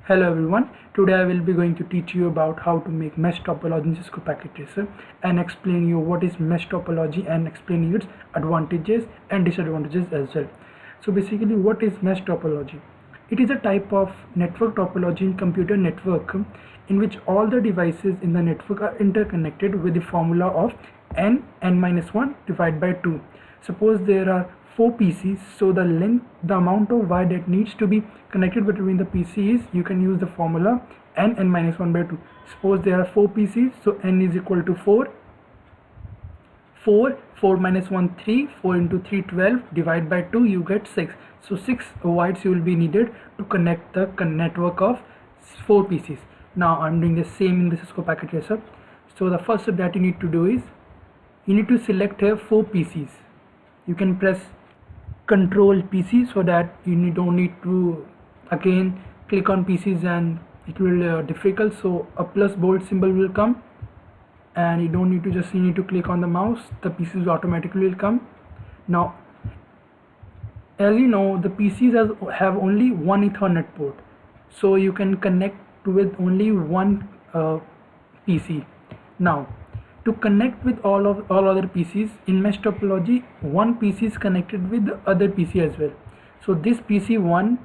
Hello everyone, today I will be going to teach you about how to make mesh topology in Cisco Packet Tracer and explain you what is mesh topology and explain its advantages and disadvantages as well. So basically, what is mesh topology? It is a type of network topology in computer network in which all the devices in the network are interconnected with the formula of n-1 divided by 2. Suppose there are 4 PCs, so the amount of wire that needs to be connected between the PCs, you can use the formula n-1 by 2. Suppose there are 4 PCs, so n is equal to 4 minus 1 3, 4 into 3 12, divide by 2, you get 6. So 6 wires you will be needed to connect the network of 4 PCs. Now I'm doing the same in the Cisco Packet Tracer. So the first step that you need to do is you need to select here 4 PCs. You can press Control PC so that you don't need to again click on PCs and it will difficult. So a plus bolt symbol will come and you don't need to you need to click on the mouse, the PCs automatically will come. Now as you know, the PCs have only one Ethernet port, so you can connect with only one PC. Now to connect with all other PCs in mesh topology, one PC is connected with the other PC as well. So this PC1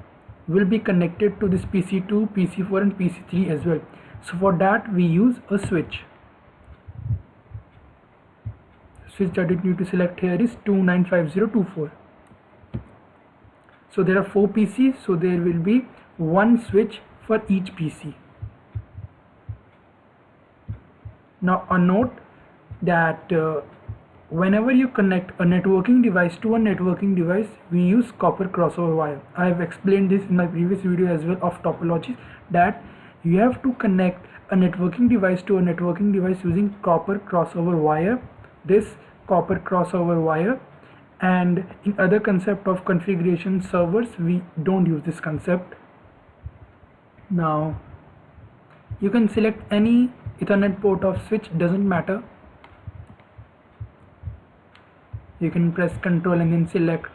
will be connected to this PC2, PC4 and PC3 as well. So for that we use a switch. Switch that you need to select here is 295024. So there are 4 PCs, so there will be one switch for each PC. Now a note that whenever you connect a networking device to a networking device, we use copper crossover wire. I have explained this in my previous video as well of topologies, that you have to connect a networking device to a networking device using copper crossover wire, this copper crossover wire. And in other concept of configuration servers, we don't use this concept. Now you can select any Ethernet port of switch, doesn't matter. You can press Control and then select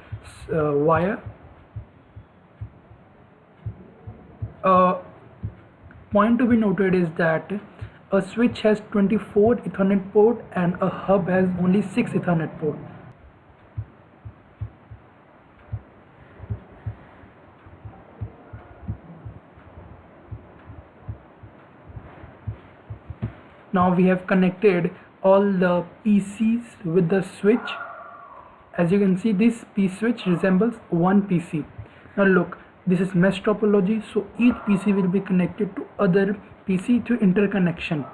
wire. Point to be noted is that a switch has 24 Ethernet port and a hub has only 6 Ethernet port. Now we have connected all the PCs with the switch. As you can see, this P switch resembles one PC. Now look, this is mesh topology, so each PC will be connected to other PC through interconnection.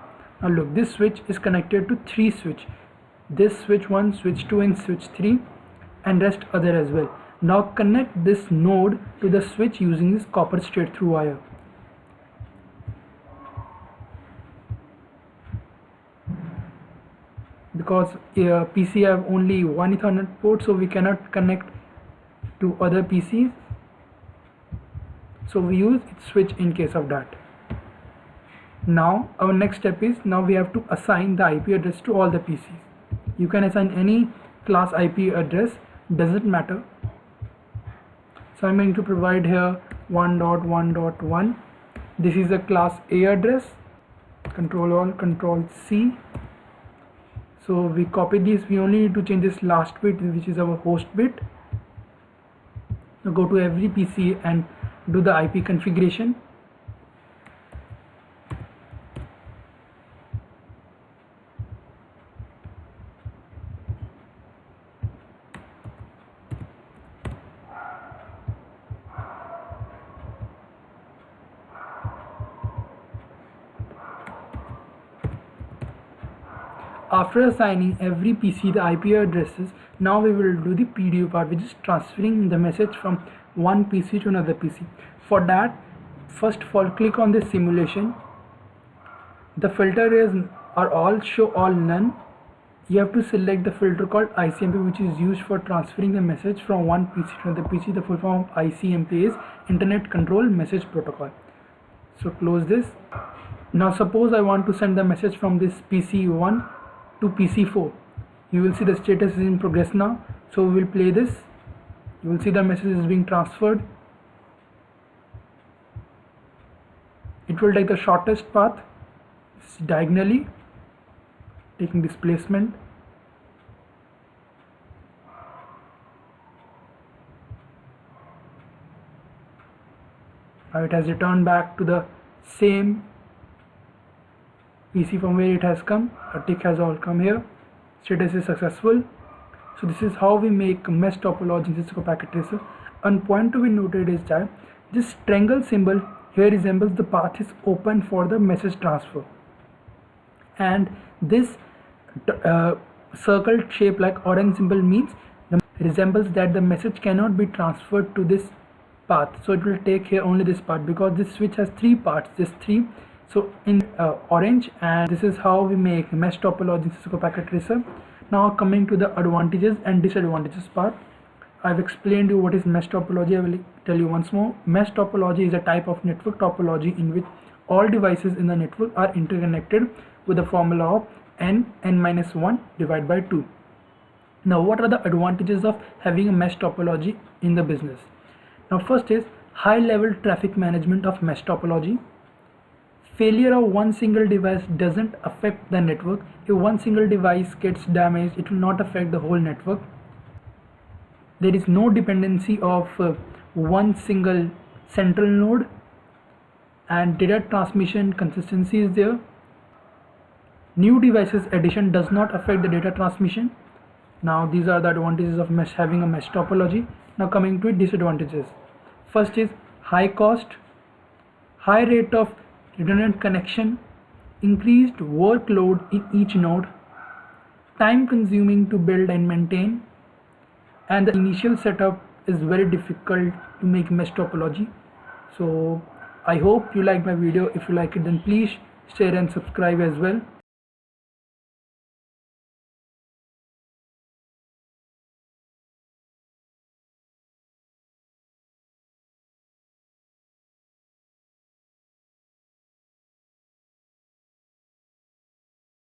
Now look, this switch is connected to 3 switch. This switch 1, switch 2 and switch 3 and rest other as well. Now connect this node to the switch using this copper straight through wire. Because PC have only one Ethernet port, so we cannot connect to other PCs, so we use switch in case of that. Now our next step is, now we have to assign the IP address to all the PCs. You can assign any class IP address, doesn't matter. So I'm going to provide here 1.1.1. this is a class A address. Control Alt, Control C. So we copy this, we only need to change this last bit, which is our host bit. Now go to every PC and do the IP configuration. After assigning every PC the IP addresses, now we will do the PDU part, which is transferring the message from one PC to another PC. For that, first of all, click on this simulation. The filter are all, show all, none. You have to select the filter called ICMP, which is used for transferring the message from one PC to another PC. The full form of ICMP is Internet Control Message Protocol. So close this. Now suppose I want to send the message from this PC1 to PC4. You will see the status is in progress now, so we will play this. You will see the message is being transferred. it will take the shortest path diagonally, taking displacement. Now it has returned back to the same PC from where it has come. A tick has all come here. Status is successful. So this is how we make mesh topology in Cisco Packet Tracer. One point to be noted is that this triangle symbol here resembles the path is open for the message transfer, and this circle shape like orange symbol means the resembles that the message cannot be transferred to this path. So it will take here only this part because this switch has three parts, this three. So in orange, and this is how we make mesh topology in Cisco Packet Tracer. Now coming to the advantages and disadvantages part. I've explained you what is mesh topology. I will tell you once more. Mesh topology is a type of network topology in which all devices in the network are interconnected with the formula of n-1 divided by 2. Now what are the advantages of having a mesh topology in the business? Now first is high level traffic management of mesh topology. Failure of one single device doesn't affect the network. If one single device gets damaged, it will not affect the whole network. There is no dependency of one single central node, and data transmission consistency is there. New devices addition does not affect the data transmission. Now these are the advantages of having a mesh topology. Now coming to disadvantages. First is high cost, high rate of redundant connection, increased workload in each node, time consuming to build and maintain, and the initial setup is very difficult to make mesh topology. So I hope you like my video. If you like it, then please share and subscribe as well.